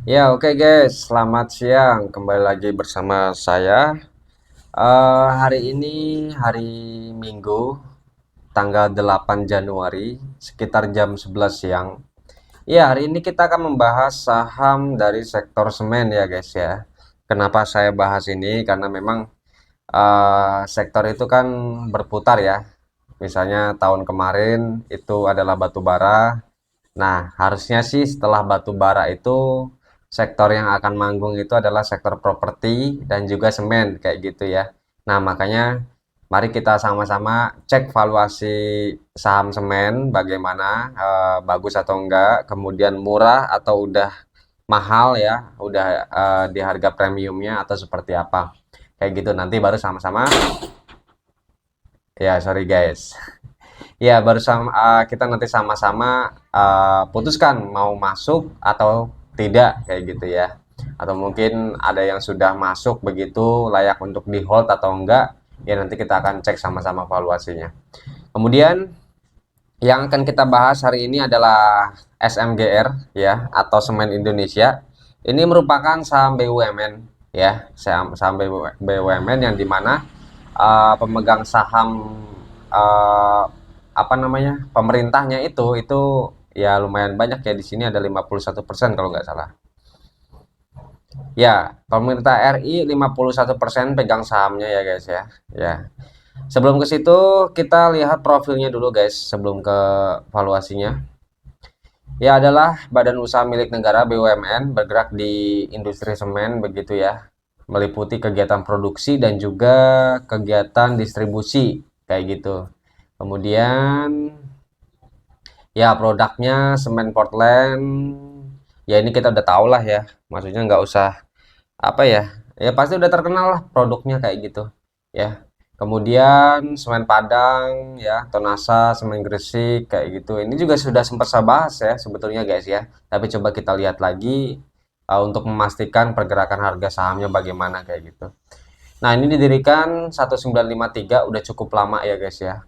Ya, oke guys, selamat siang. Kembali lagi bersama saya. Hari ini hari Minggu, tanggal 8 Januari, sekitar jam 11 siang. Ya, hari ini kita akan membahas saham dari sektor semen ya guys ya. Kenapa saya bahas ini? Karena memang sektor itu kan berputar ya. Misalnya tahun kemarin itu adalah batu bara. Nah, harusnya sih setelah batu bara itu sektor yang akan manggung itu adalah sektor properti dan juga semen kayak gitu ya. Nah, makanya mari kita sama-sama cek valuasi saham semen bagaimana, bagus atau enggak, kemudian murah atau udah mahal ya, udah di harga premiumnya atau seperti apa. Kayak gitu nanti baru sama-sama ya, sorry guys. Ya, baru sama kita nanti sama-sama putuskan mau masuk atau tidak kayak gitu ya. Atau mungkin ada yang sudah masuk begitu layak untuk di hold atau enggak, ya nanti kita akan cek sama-sama valuasinya. Kemudian yang akan kita bahas hari ini adalah SMGR ya atau Semen Indonesia. Ini merupakan saham BUMN ya, saham BUMN yang dimana pemegang saham uh, apa namanya pemerintahnya itu ya lumayan banyak ya, di sini ada 51% kalau nggak salah. Ya, pemerintah RI 51% pegang sahamnya ya guys ya. Ya. Sebelum ke situ kita lihat profilnya dulu guys sebelum ke valuasinya. Ya, adalah badan usaha milik negara BUMN bergerak di industri semen begitu ya. Meliputi kegiatan produksi dan juga kegiatan distribusi kayak gitu. Kemudian ya produknya semen Portland. Ya ini kita udah tahu lah ya. Maksudnya nggak usah apa ya. Ya pasti udah terkenal lah produknya kayak gitu. Ya. Kemudian semen Padang ya, Tonasa, semen Gresik kayak gitu. Ini juga sudah sempat saya bahas ya sebetulnya guys ya. Tapi coba kita lihat lagi untuk memastikan pergerakan harga sahamnya bagaimana kayak gitu. Nah, ini didirikan 1953, udah cukup lama ya guys ya.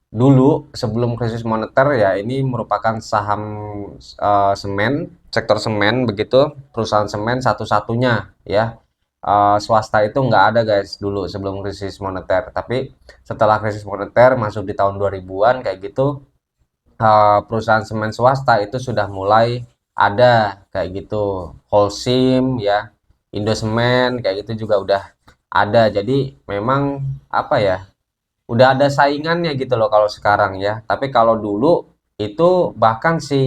Dulu sebelum krisis moneter ya, ini merupakan saham semen, sektor semen begitu, perusahaan semen satu-satunya ya. Swasta itu nggak ada guys dulu sebelum krisis moneter, tapi setelah krisis moneter masuk di tahun 2000-an kayak gitu, perusahaan semen swasta itu sudah mulai ada kayak gitu. Holcim ya, Indosemen kayak gitu juga udah ada. Jadi memang apa ya, udah ada saingannya gitu loh kalau sekarang ya. Tapi kalau dulu itu bahkan si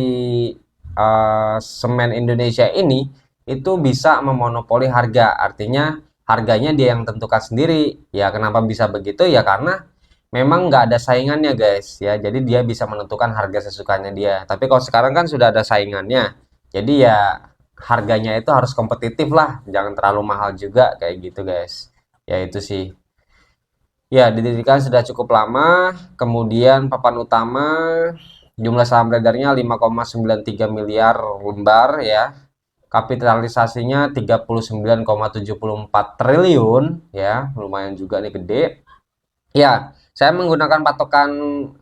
semen Indonesia ini itu bisa memonopoli harga. Artinya harganya dia yang tentukan sendiri. Ya kenapa bisa begitu? Ya karena memang nggak ada saingannya guys ya. Jadi dia bisa menentukan harga sesukanya dia. Tapi kalau sekarang kan sudah ada saingannya. Jadi ya harganya itu harus kompetitif lah. Jangan terlalu mahal juga kayak gitu guys. Ya itu sih. Ya, didirikan sudah cukup lama. Kemudian papan utama jumlah saham beredarnya 5,93 miliar lembar ya. Kapitalisasinya 39,74 triliun ya, lumayan juga nih, gede. Ya, saya menggunakan patokan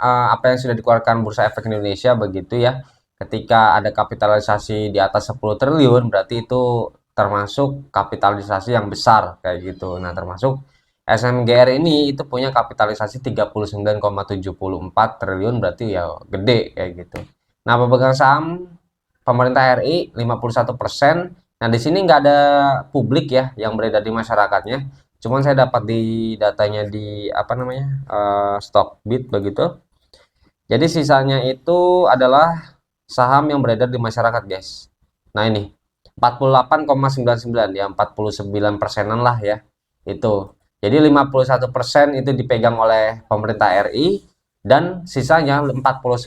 apa yang sudah dikeluarkan Bursa Efek Indonesia begitu ya. Ketika ada kapitalisasi di atas 10 triliun berarti itu termasuk kapitalisasi yang besar kayak gitu. Nah, termasuk SMGR ini itu punya kapitalisasi 39,74 triliun, berarti ya gede kayak gitu. Nah, pemegang saham pemerintah RI 51%. Nah, di sini nggak ada publik ya yang beredar di masyarakatnya. Cuman saya dapat di datanya di apa namanya, Stockbit begitu. Jadi sisanya itu adalah saham yang beredar di masyarakat guys. Nah ini 48,99 ya, 49 persenan lah ya itu. Jadi 51% itu dipegang oleh pemerintah RI dan sisanya 49%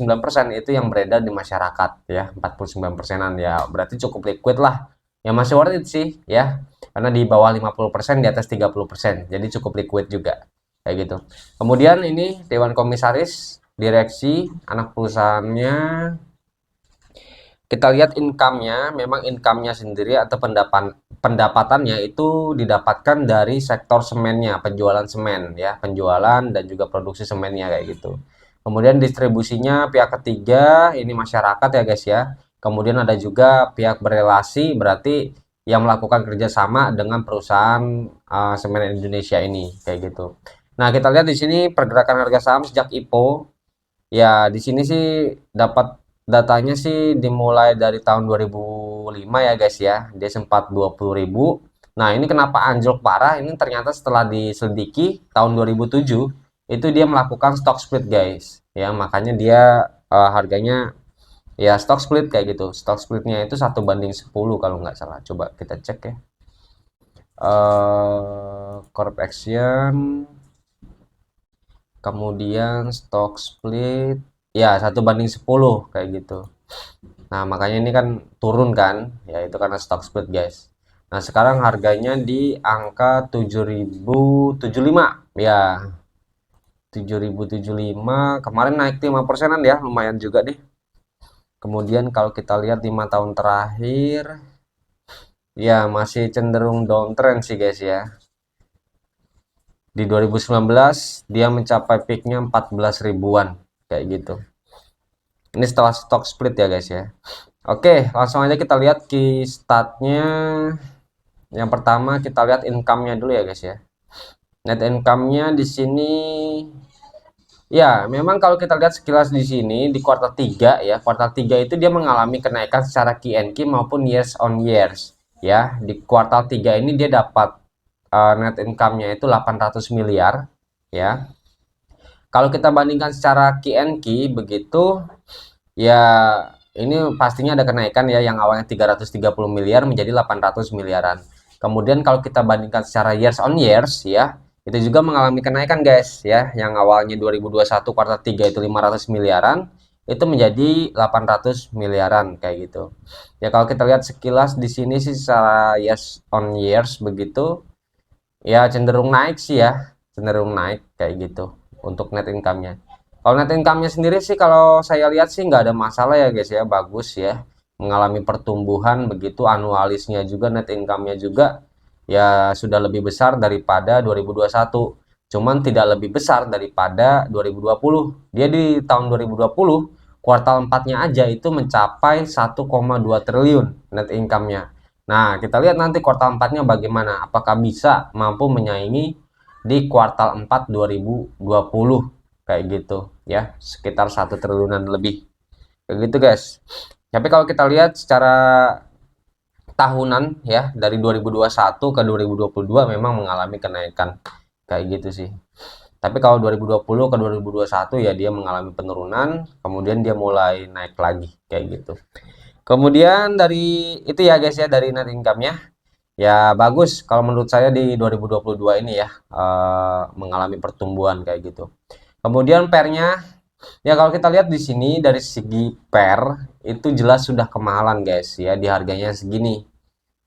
itu yang beredar di masyarakat ya. 49 persenan ya, berarti cukup liquid lah. Ya masih worth it sih ya. Karena di bawah 50%, di atas 30%. Jadi cukup liquid juga. Kayak gitu. Kemudian ini Dewan Komisaris, direksi, anak perusahaannya. Kita lihat income-nya, memang income-nya sendiri atau pendapatannya itu didapatkan dari sektor semennya, penjualan semen ya, penjualan dan juga produksi semennya kayak gitu. Kemudian distribusinya pihak ketiga, ini masyarakat ya guys ya. Kemudian ada juga pihak berelasi, berarti yang melakukan kerjasama dengan perusahaan semen Indonesia ini, kayak gitu. Nah, kita lihat di sini pergerakan harga saham sejak IPO. Ya, di sini sih dapat datanya sih dimulai dari tahun 2005 ya guys ya. Dia sempat 20.000. Nah, ini kenapa anjlok parah? Ini ternyata setelah diselidiki tahun 2007 itu dia melakukan stock split guys. Ya, makanya dia harganya ya stock split kayak gitu. Stock splitnya itu 1:10 kalau nggak salah. Coba kita cek ya. Corp action, kemudian stock split, ya 1:10 kayak gitu. Nah, makanya ini kan turun kan, ya itu karena stock split guys. Nah, sekarang harganya di angka 7.075 ya. 7.075 kemarin naik 5%-an ya, lumayan juga deh. Kemudian kalau kita lihat 5 tahun terakhir, ya masih cenderung downtrend sih guys ya. Di 2019 dia mencapai peaknya 14 ribuan kayak gitu. Ini setelah stock split ya guys ya. Oke, langsung aja kita lihat key statnya. Yang pertama kita lihat income-nya dulu ya guys ya. Net income-nya di sini ya, memang kalau kita lihat sekilas di sini di kuartal 3 ya, kuartal 3 itu dia mengalami kenaikan secara Q&Q maupun years on years ya. Di kuartal 3 ini dia dapat net income-nya itu 800 miliar ya. Kalau kita bandingkan secara Q&Q begitu ya, ini pastinya ada kenaikan ya, yang awalnya 330 miliar menjadi 800 miliaran. Kemudian kalau kita bandingkan secara years on years ya, itu juga mengalami kenaikan guys ya, yang awalnya 2021 kuartal 3 itu 500 miliaran, itu menjadi 800 miliaran kayak gitu. Ya kalau kita lihat sekilas di sini sih secara years on years begitu, ya cenderung naik sih ya, cenderung naik kayak gitu untuk net income-nya. Kalau net income-nya sendiri sih kalau saya lihat sih nggak ada masalah ya guys ya, bagus ya, mengalami pertumbuhan begitu, anualisnya juga, net income-nya juga ya sudah lebih besar daripada 2021. Cuman tidak lebih besar daripada 2020. Dia di tahun 2020 kuartal 4-nya aja itu mencapai 1,2 triliun net income-nya. Nah, kita lihat nanti kuartal 4-nya bagaimana, apakah bisa mampu menyaingi di kuartal 4 2020 kayak gitu ya, sekitar 1 triliunan lebih kayak gitu guys. Tapi kalau kita lihat secara tahunan ya, dari 2021 ke 2022 memang mengalami kenaikan kayak gitu sih. Tapi kalau 2020 ke 2021 ya dia mengalami penurunan, kemudian dia mulai naik lagi kayak gitu. Kemudian dari itu ya guys ya, dari net income-nya ya bagus kalau menurut saya di 2022 ini ya, mengalami pertumbuhan kayak gitu. Kemudian pairnya ya kalau kita lihat di sini dari segi pair itu jelas sudah kemahalan guys ya, di harganya segini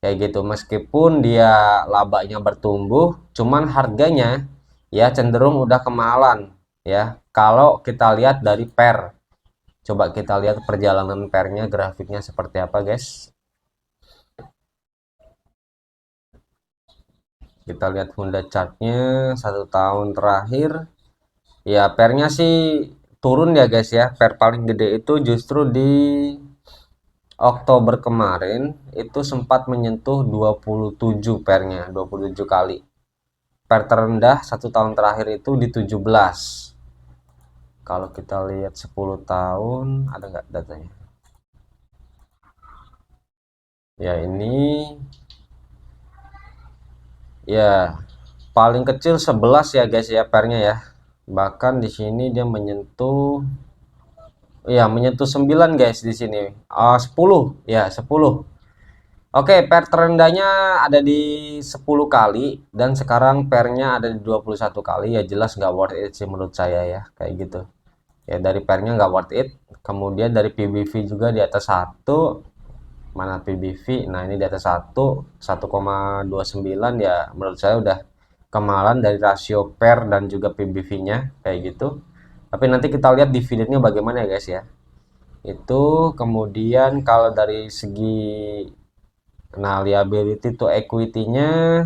kayak gitu. Meskipun dia labanya bertumbuh, cuman harganya ya cenderung udah kemahalan ya. Kalau kita lihat dari pair, coba kita lihat perjalanan pairnya, grafiknya seperti apa guys. Kita lihat Honda chartnya 1 tahun terakhir ya, pairnya sih turun ya guys ya. Pair paling gede itu justru di Oktober kemarin itu sempat menyentuh 27 pairnya, 27 kali. Pair terendah 1 tahun terakhir itu di 17. Kalau kita lihat 10 tahun ada nggak datanya ya, ini ya paling kecil 11 ya guys ya pairnya ya. Bahkan di sini dia menyentuh, ya menyentuh 9 guys di sini. 10 ya, 10. Oke, pair terendahnya ada di 10 kali dan sekarang pairnya ada di 21 kali. Ya jelas nggak worth it sih menurut saya ya, kayak gitu. Ya dari pairnya nggak worth it. Kemudian dari PBV juga di atas 1. Mana PBV? Nah, ini di atas 1,29 ya, menurut saya udah kemahalan dari rasio pair dan juga PBV-nya kayak gitu. Tapi nanti kita lihat dividennya bagaimana ya guys ya. Itu kemudian kalau dari segi liability to equity-nya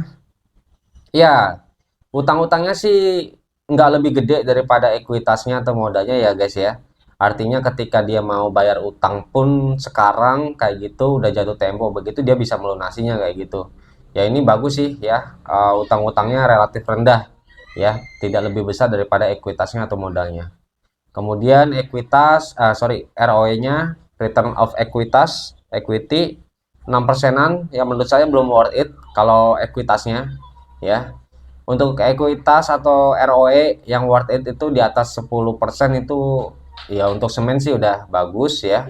ya, utang-utangnya sih nggak lebih gede daripada ekuitasnya atau modalnya ya guys ya. Artinya ketika dia mau bayar utang pun sekarang kayak gitu udah jatuh tempo begitu dia bisa melunasinya kayak gitu. Ya ini bagus sih ya, utang-utangnya relatif rendah ya, tidak lebih besar daripada ekuitasnya atau modalnya. Kemudian ROE-nya, return of equity 6 persenan, ya menurut saya belum worth it kalau ekuitasnya ya. Untuk ekuitas atau ROE yang worth it itu di atas 10% itu ya untuk semen sih udah bagus ya.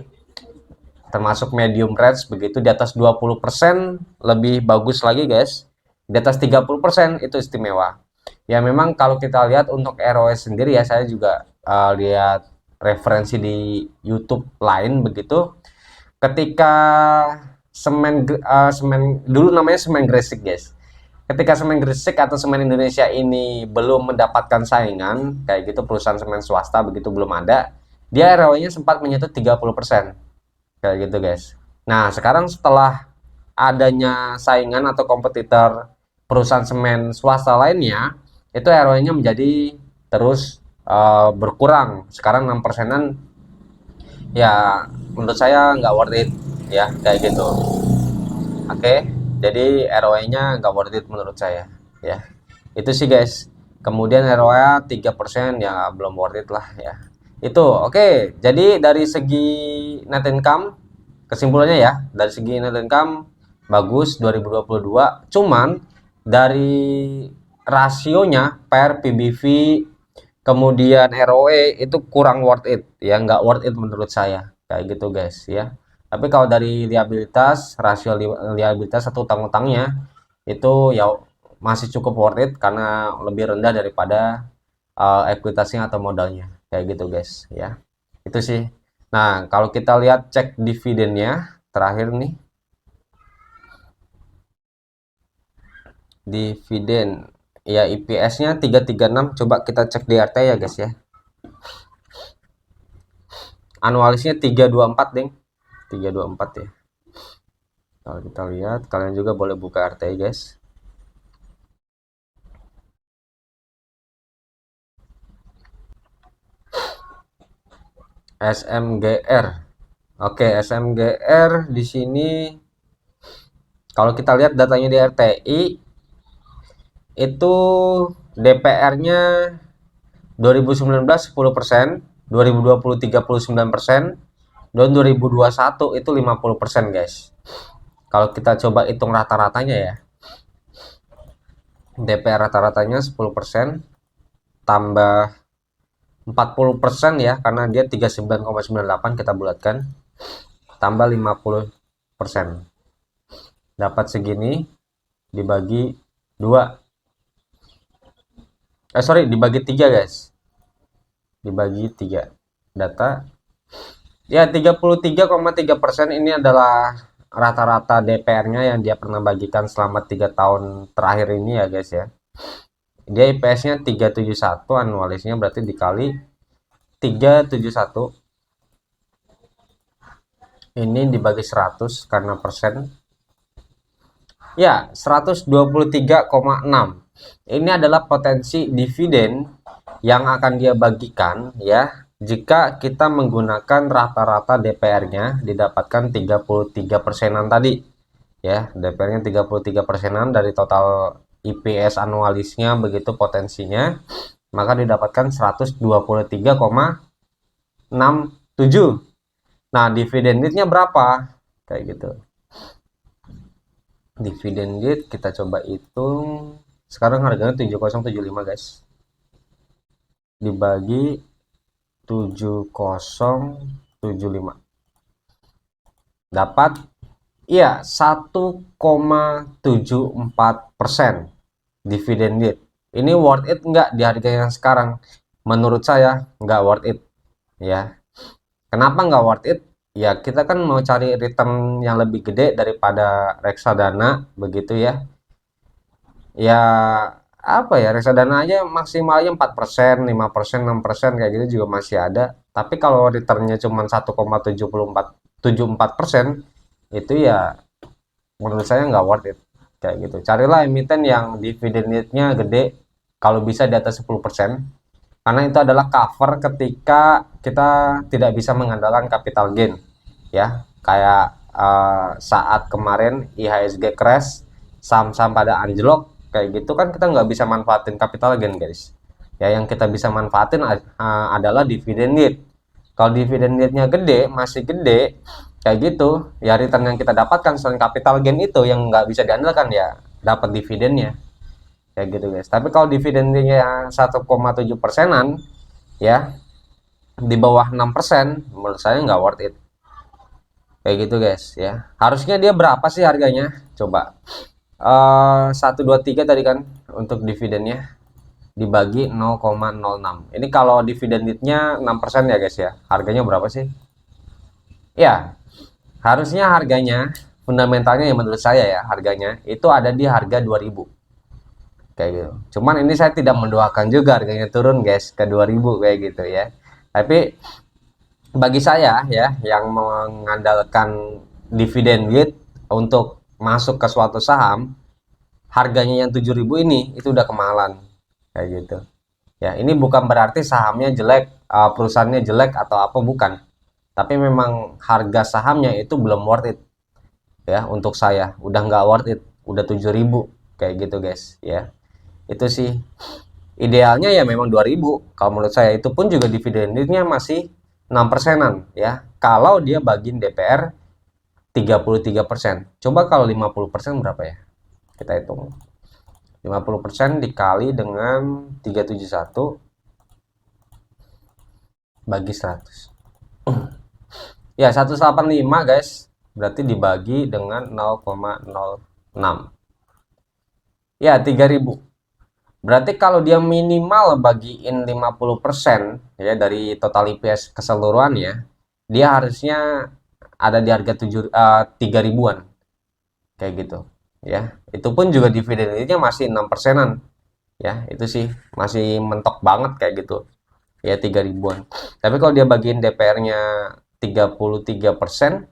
Termasuk medium range begitu di atas 20% lebih bagus lagi guys. Di atas 30% itu istimewa. Ya memang kalau kita lihat untuk ROE sendiri ya saya juga lihat referensi di YouTube lain begitu. Ketika semen dulu namanya semen Gresik guys. Ketika semen Gresik atau semen Indonesia ini belum mendapatkan saingan kayak gitu, perusahaan semen swasta begitu belum ada, dia ROE-nya sempat menyentuh 30% kayak gitu guys. Nah sekarang setelah adanya saingan atau kompetitor perusahaan semen swasta lainnya, itu ROE-nya menjadi terus berkurang. Sekarang 6 persenan, ya menurut saya nggak worth it ya kayak gitu. Oke, jadi ROE-nya nggak worth it menurut saya ya. Itu sih guys. Kemudian ROE 3% ya belum worth it lah ya. Itu oke. Jadi dari segi net income kesimpulannya ya, dari segi net income bagus 2022. Cuman dari rasionya per PBV kemudian ROE itu kurang worth it ya, nggak worth it menurut saya kayak gitu guys ya. Tapi kalau dari liabilitas, rasio liabilitas atau utang-utangnya itu ya masih cukup worth it karena lebih rendah daripada ekuitasnya atau modalnya kayak gitu guys ya. Itu sih. Nah, kalau kita lihat cek dividennya terakhir nih, dividen ya IPS-nya 336, coba kita cek di RT ya guys ya. Anualisnya 324 ding. 324 ya. Kalau kita lihat, kalian juga boleh buka RT guys. SMGR. Oke, SMGR di sini kalau kita lihat datanya di RTI itu DPR-nya 2019 10%, 2020 39%, dan 2021 itu 50% guys. Kalau kita coba hitung rata-ratanya ya, DPR rata-ratanya 10% tambah 40% ya, karena dia 39,98 kita bulatkan, tambah 50%. Dapat segini dibagi 2. Dibagi 3 guys. Dibagi 3. Data ya 33,3% ini adalah rata-rata DPR-nya yang dia pernah bagikan selama 3 tahun terakhir ini ya guys ya. Dia IPS-nya 371, anualisnya berarti dikali 371. Ini dibagi 100 karena persen. Ya, 123,6. Ini adalah potensi dividen yang akan dia bagikan ya jika kita menggunakan rata-rata DPR-nya didapatkan 33 persenan tadi ya, DPR-nya 33 persenan dari total IPS anualisnya begitu potensinya, maka didapatkan 123,67. Nah dividen yield-nya berapa kayak gitu. Dividen yield kita coba hitung, sekarang harganya 7075 guys, dibagi 7075 dapat iya 1,74% dividen yield. Ini worth it nggak di harga yang sekarang? Menurut saya nggak worth it ya. Kenapa nggak worth it? Ya kita kan mau cari return yang lebih gede daripada reksadana begitu ya. Ya apa ya, reksadana aja maksimalnya 4%, 5%, 6% kayak gitu juga masih ada. Tapi kalau returnnya cuma 1,74% itu ya menurut saya nggak worth it kayak gitu. Carilah emiten yang dividen yield-nya gede, kalau bisa di atas 10%, karena itu adalah cover ketika kita tidak bisa mengandalkan capital gain ya, kayak saat kemarin IHSG crash, saham-saham pada anjlok kayak gitu kan, kita nggak bisa manfaatin capital gain guys ya. Yang kita bisa manfaatin adalah dividen yield. Kalau dividen yieldnya gede, masih gede kayak gitu ya, return yang kita dapatkan selain capital gain itu yang nggak bisa diandalkan ya, dapat dividennya kayak gitu guys. Tapi kalau dividennya 1,7 persenan ya, di bawah 6%, menurut saya nggak worth it kayak gitu guys ya. Harusnya dia berapa sih harganya coba? 123 tadi kan untuk dividennya, dibagi 0,06. Ini kalau dividen yieldnya 6% ya guys ya, harganya berapa sih ya? Harusnya harganya, fundamentalnya yang menurut saya ya, harganya itu ada di harga 2000 kayak gitu. Cuman ini saya tidak mendoakan juga harganya turun guys ke 2000 kayak gitu ya. Tapi bagi saya ya, yang mengandalkan dividen yield untuk masuk ke suatu saham, harganya yang 7000 ini itu udah kemahalan kayak gitu ya. Ini bukan berarti sahamnya jelek, perusahaannya jelek atau apa, bukan, tapi memang harga sahamnya itu belum worth it ya. Untuk saya udah nggak worth it, udah 7000 kayak gitu guys ya. Itu sih idealnya ya memang 2000 kalau menurut saya, itu pun juga dividennya masih 6 persenan ya, kalau dia bagiin DPR 33%. Coba kalau 50% berapa ya, kita hitung. 50% dikali dengan 371 bagi 100 ya, 185 guys, berarti dibagi dengan 0,06 ya, 3000. Berarti kalau dia minimal bagiin 50% ya dari total IPS keseluruhannya, dia harusnya ada di harga 3 ribuan kayak gitu ya. Itu pun juga dividennya masih 6 persenan ya. Itu sih masih mentok banget kayak gitu ya, 3 ribuan. Tapi kalau dia bagiin DPR-nya 33%,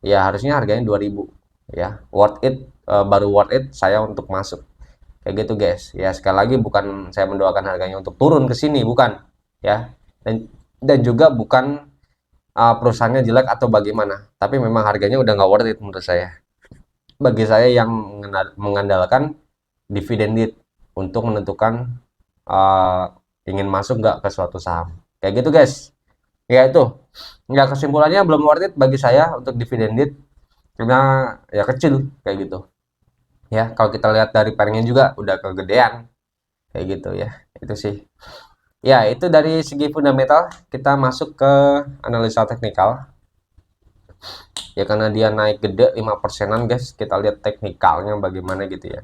ya harusnya harganya 2000 ya. Worth it, baru worth it saya untuk masuk kayak gitu guys ya. Sekali lagi, bukan saya mendoakan harganya untuk turun ke sini, bukan ya. Dan juga bukan perusahaannya jelek atau bagaimana, tapi memang harganya udah nggak worth it menurut saya. Bagi saya yang mengandalkan dividen yield untuk menentukan ingin masuk nggak ke suatu saham kayak gitu guys ya. Itu ya, kesimpulannya belum worth it bagi saya untuk dividen yield, karena ya kecil kayak gitu ya. Kalau kita lihat dari paringnya juga udah kegedean kayak gitu ya. Itu sih ya, itu dari segi fundamental. Kita masuk ke analisa teknikal ya, karena dia naik gede 5 persenan guys, kita lihat teknikalnya bagaimana gitu ya.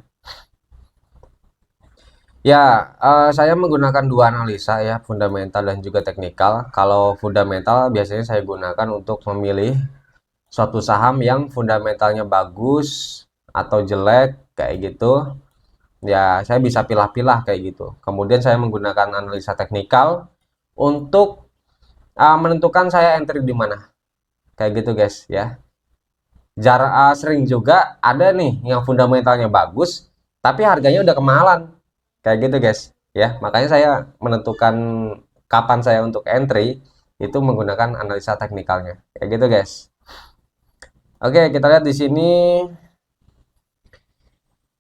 Ya, saya menggunakan dua analisa ya, fundamental dan juga teknikal. Kalau fundamental biasanya saya gunakan untuk memilih suatu saham yang fundamentalnya bagus atau jelek kayak gitu ya, saya bisa pilah-pilah kayak gitu. Kemudian saya menggunakan analisa teknikal untuk menentukan saya entry di mana kayak gitu guys ya. Sering juga ada nih yang fundamentalnya bagus tapi harganya udah kemahalan kayak gitu guys ya. Makanya saya menentukan kapan saya untuk entry itu menggunakan analisa teknikalnya kayak gitu guys. Oke, kita lihat di sini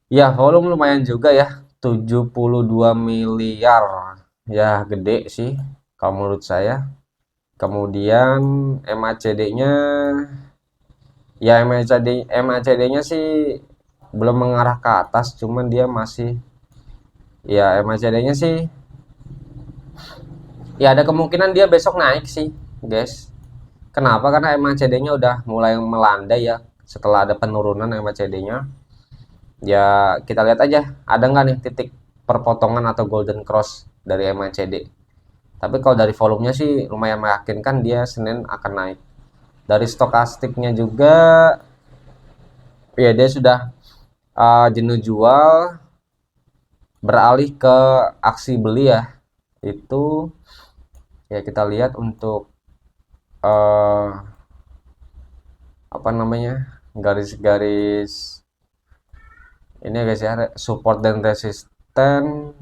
ya, volume lumayan juga ya, 72 miliar ya, gede sih kalau menurut saya. Kemudian MACD-nya ya, MACD-nya sih belum mengarah ke atas, cuman dia masih ya, MACD-nya sih ya ada kemungkinan dia besok naik sih guys. Kenapa? Karena MACD-nya udah mulai melandai ya setelah ada penurunan MACD-nya. Ya kita lihat aja ada nggak nih titik perpotongan atau golden cross dari MACD. Tapi kalau dari volumenya sih lumayan meyakinkan dia Senin akan naik. Dari stokastiknya juga ya, dia sudah jenuh jual beralih ke aksi beli ya. Itu ya, kita lihat untuk uh, apa namanya, garis-garis ini guys ya, support dan resisten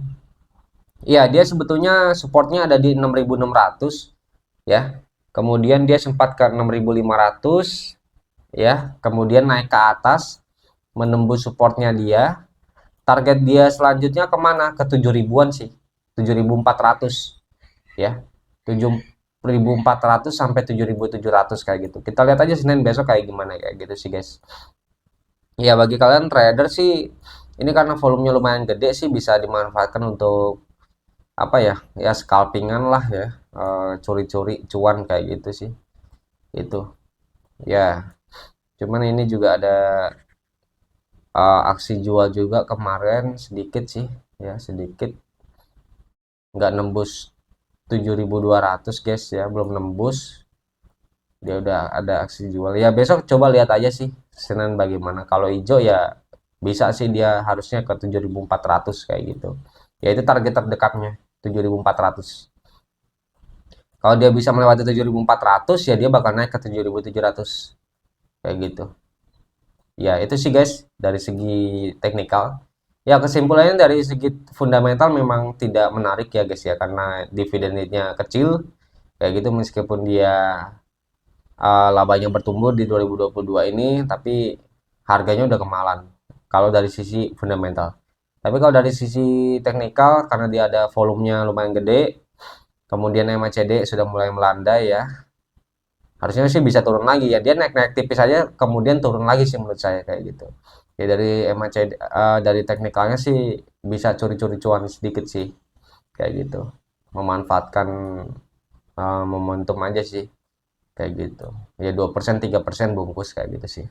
Iya, dia sebetulnya supportnya ada di 6.600 ya. Kemudian dia sempat ke 6.500 ya. Kemudian naik ke atas menembus supportnya dia. Target dia selanjutnya kemana? Ke 7 ribuan sih. 7.400 ya. 7.400 sampai 7.700 kayak gitu. Kita lihat aja Senin besok kayak gimana kayak gitu sih guys. Ya bagi kalian trader sih ini karena volumenya lumayan gede sih bisa dimanfaatkan untuk apa ya, ya scalpingan lah ya, curi-curi cuan kayak gitu sih itu ya. Cuman ini juga ada aksi jual juga kemarin sedikit sih ya, sedikit nggak nembus 7.200 guys ya, belum nembus, dia udah ada aksi jual ya. Besok coba lihat aja sih Senin bagaimana. Kalau hijau ya bisa sih, dia harusnya ke 7.400 kayak gitu ya, itu target terdekatnya 7.400. Kalau dia bisa melewati 7.400 ya dia bakal naik ke 7.700 kayak gitu. Ya, itu sih guys dari segi teknikal. Ya, kesimpulannya dari segi fundamental memang tidak menarik ya guys ya, karena dividen yieldnya kecil kayak gitu, meskipun dia labanya bertumbuh di 2022 ini, tapi harganya udah kemahalan kalau dari sisi fundamental. Tapi kalau dari sisi teknikal, karena dia ada volumenya lumayan gede, kemudian MACD sudah mulai melandai ya, harusnya sih bisa turun lagi ya. Dia naik-naik tipis aja kemudian turun lagi sih menurut saya kayak gitu ya. Dari MACD dari teknikalnya sih bisa curi-curi cuan sedikit sih kayak gitu, memanfaatkan momentum aja sih kayak gitu ya. 2% 3% bungkus kayak gitu sih.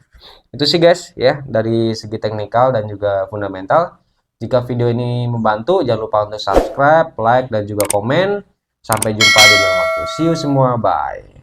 Itu sih guys ya dari segi teknikal dan juga fundamental. Jika video ini membantu, jangan lupa untuk subscribe, like, dan juga komen. Sampai jumpa di lain waktu. See you semua, bye.